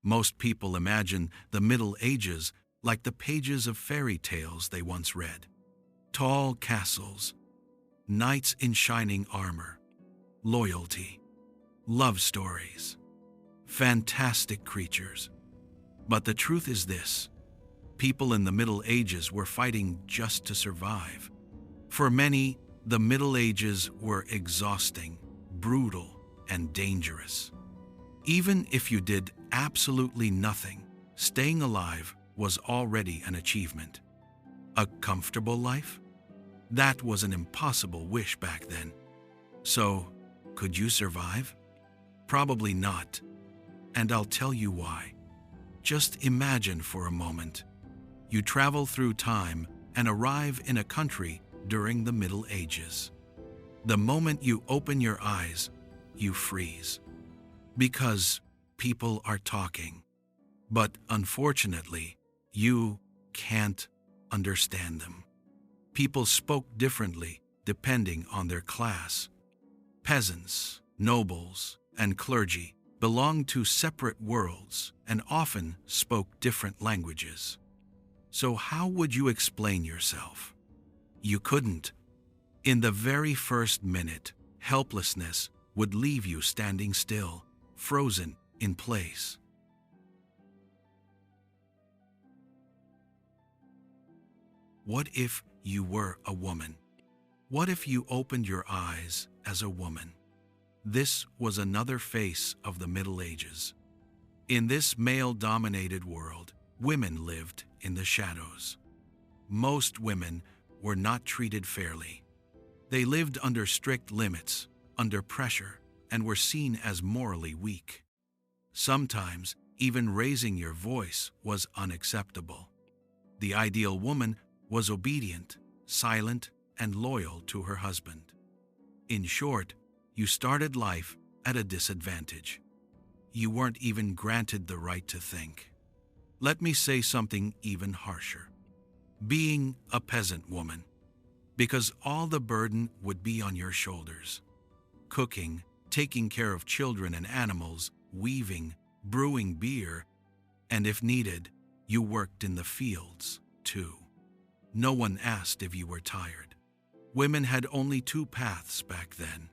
Most people imagine the Middle Ages like the pages of fairy tales they once read. Tall castles, knights in shining armor, loyalty, love stories, fantastic creatures. But the truth is this: people in the Middle Ages were fighting just to survive. For many, the Middle Ages were exhausting, brutal, and dangerous. Even if you did absolutely nothing, staying alive was already an achievement. A comfortable life? That was an impossible wish back then. So, could you survive? Probably not. And I'll tell you why. Just imagine for a moment. You travel through time and arrive in a country during the Middle Ages. The moment you open your eyes, you freeze. Because people are talking. But unfortunately, you can't understand them. People spoke differently depending on their class. Peasants, nobles, and clergy belonged to separate worlds and often spoke different languages. So how would you explain yourself? You couldn't. In the very first minute, helplessness would leave you standing still, frozen in place. What if you were a woman? What if you opened your eyes as a woman? This was another face of the Middle Ages. In this male-dominated world, women lived in the shadows. Most women were not treated fairly. They lived under strict limits, under pressure, and were seen as morally weak. Sometimes, even raising your voice was unacceptable. The ideal woman was obedient, silent, and loyal to her husband. In short, you started life at a disadvantage. You weren't even granted the right to think. Let me say something even harsher. Being a peasant woman, because all the burden would be on your shoulders. Cooking, taking care of children and animals, weaving, brewing beer, and if needed, you worked in the fields, too. No one asked if you were tired. Women had only two paths back then: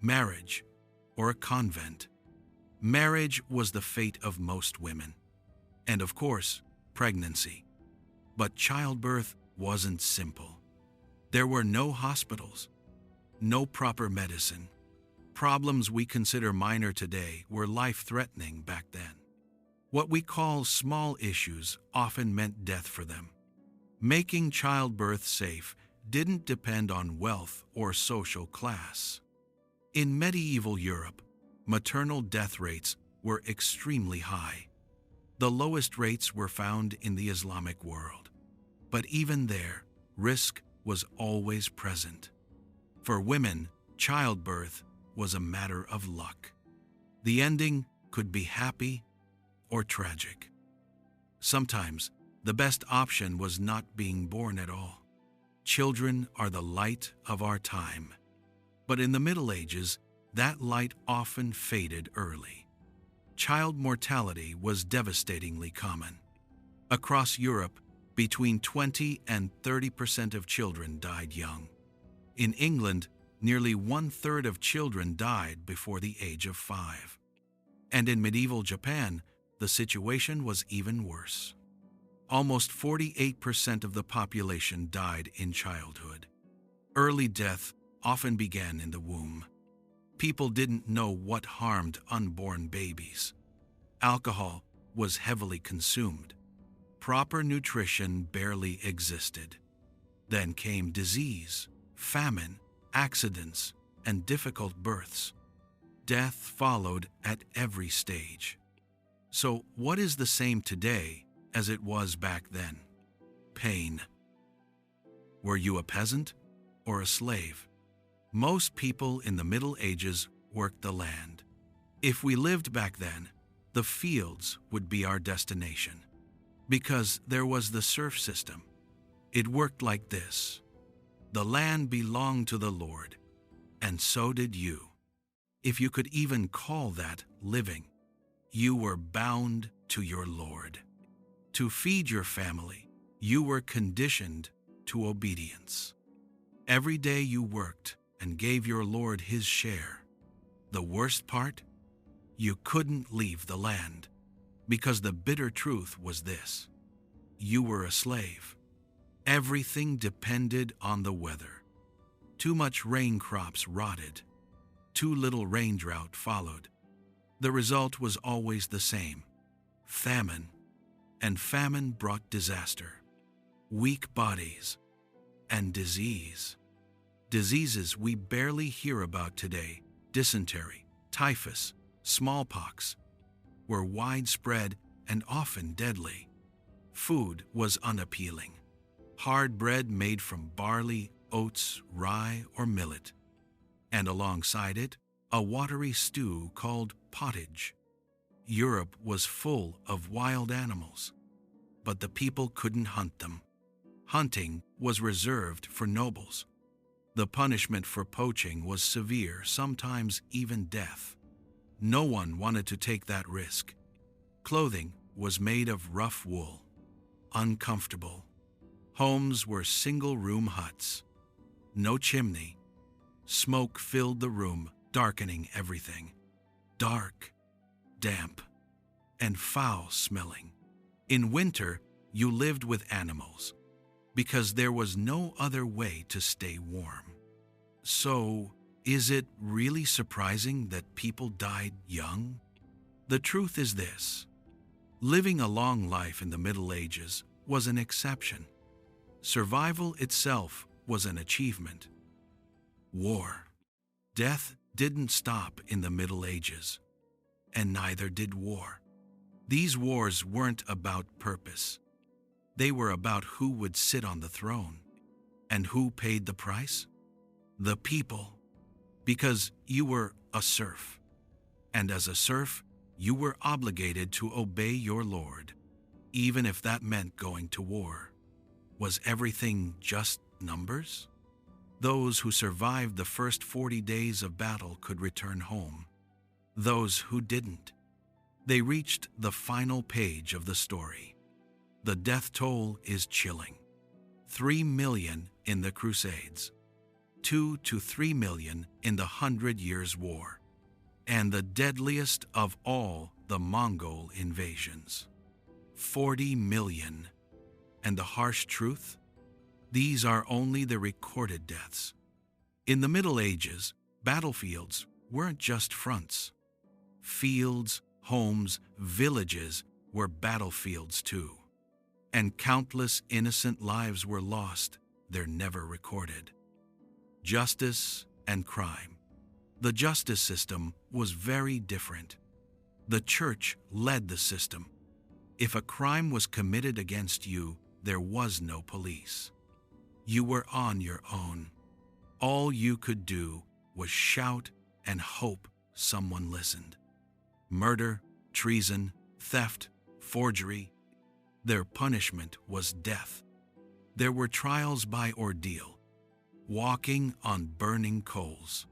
marriage or a convent. Marriage was the fate of most women. And of course, pregnancy. But childbirth wasn't simple. There were no hospitals, no proper medicine. Problems we consider minor today were life-threatening back then. What we call small issues often meant death for them. Making childbirth safe didn't depend on wealth or social class. In medieval Europe, maternal death rates were extremely high. The lowest rates were found in the Islamic world. But even there, risk was always present. For women, childbirth was a matter of luck. The ending could be happy or tragic. Sometimes, the best option was not being born at all. Children are the light of our time. But in the Middle Ages, that light often faded early. Child mortality was devastatingly common. Across Europe, between 20 and 30% of children died young. In England, nearly 1/3 of children died before the age of 5. And in medieval Japan, the situation was even worse. Almost 48% of the population died in childhood. Early death often began in the womb. People didn't know what harmed unborn babies. Alcohol was heavily consumed. Proper nutrition barely existed. Then came disease, famine, accidents, and difficult births. Death followed at every stage. So what is the same today as it was back then? Pain. Were you a peasant or a slave? Most people in the Middle Ages worked the land. If we lived back then, the fields would be our destination. Because there was the serf system. It worked like this: the land belonged to the Lord, and so did you. If you could even call that living. you were bound to your Lord. To feed your family, you were conditioned to obedience. Every day you worked and gave your Lord his share. The worst part? You couldn't leave the land, because the bitter truth was this: you were a slave. Everything depended on the weather. Too much rain, crops rotted. Too little rain, drought followed. The result was always the same: famine. And famine brought disaster, weak bodies, and disease. Diseases we barely hear about today, dysentery, typhus, smallpox, were widespread and often deadly. Food was unappealing. Hard bread made from barley, oats, rye, or millet, and alongside it, a watery stew called pottage. Europe was full of wild animals, but the people couldn't hunt them. Hunting was reserved for nobles. The punishment for poaching was severe, sometimes even death. No one wanted to take that risk. Clothing was made of rough wool, uncomfortable. Homes were single-room huts. No chimney. Smoke filled the room, darkening everything. Dark, damp, and foul-smelling. In winter, you lived with animals, because there was no other way to stay warm. So, is it really surprising that people died young? The truth is this: living a long life in the Middle Ages was an exception. Survival itself was an achievement. War. Death didn't stop in the Middle Ages, and neither did war. These wars weren't about purpose. They were about who would sit on the throne. And who paid the price? The people. Because you were a serf. And as a serf, you were obligated to obey your lord, even if that meant going to war. Was everything just numbers? Those who survived the first 40 days of battle could return home. Those who didn't, they reached the final page of the story. The death toll is chilling. 3 million in the Crusades, 2 to 3 million in the 100 Years' War, and the deadliest of all, the Mongol invasions. 40 million. And the harsh truth? These are only the recorded deaths. In the Middle Ages, battlefields weren't just fronts. Fields, homes, villages were battlefields too. And countless innocent lives were lost, they're never recorded. Justice and crime. The justice system was very different. The church led the system. If a crime was committed against you, there was no police. You were on your own. All you could do was shout and hope someone listened. Murder, treason, theft, forgery, their punishment was death. There were trials by ordeal, walking on burning coals,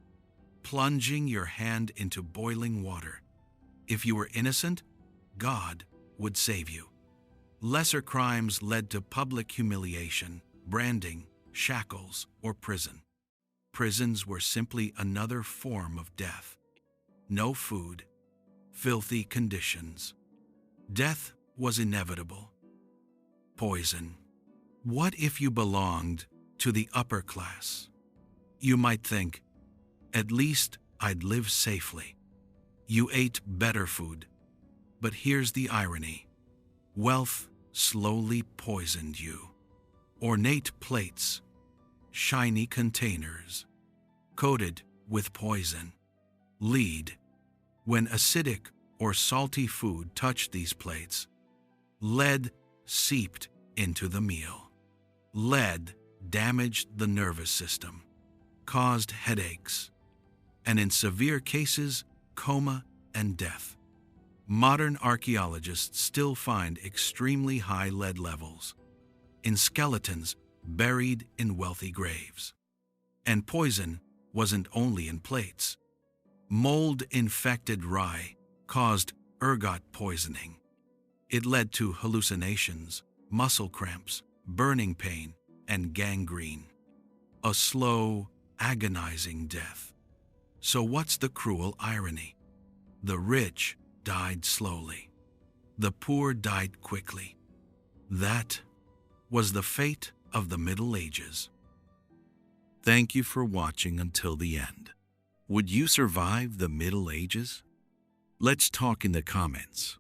plunging your hand into boiling water. If you were innocent, God would save you. Lesser crimes led to public humiliation, branding, shackles, or prison. Prisons were simply another form of death. No food, filthy conditions. Death was inevitable. Poison. What if you belonged to the upper class? You might think, at least I'd live safely. You ate better food. But here's the irony. Wealth slowly poisoned you. Ornate plates, shiny containers, coated with poison. Lead. When acidic or salty food touched these plates, lead seeped into the meal. Lead damaged the nervous system, caused headaches, and in severe cases, coma and death. Modern archaeologists still find extremely high lead levels in skeletons buried in wealthy graves. And poison wasn't only in plates. Mold-infected rye caused ergot poisoning. It led to hallucinations, muscle cramps, burning pain, and gangrene. A slow, agonizing death. So what's the cruel irony? The rich died slowly. The poor died quickly. That was the fate of the Middle Ages. Thank you for watching until the end. Would you survive the Middle Ages? Let's talk in the comments.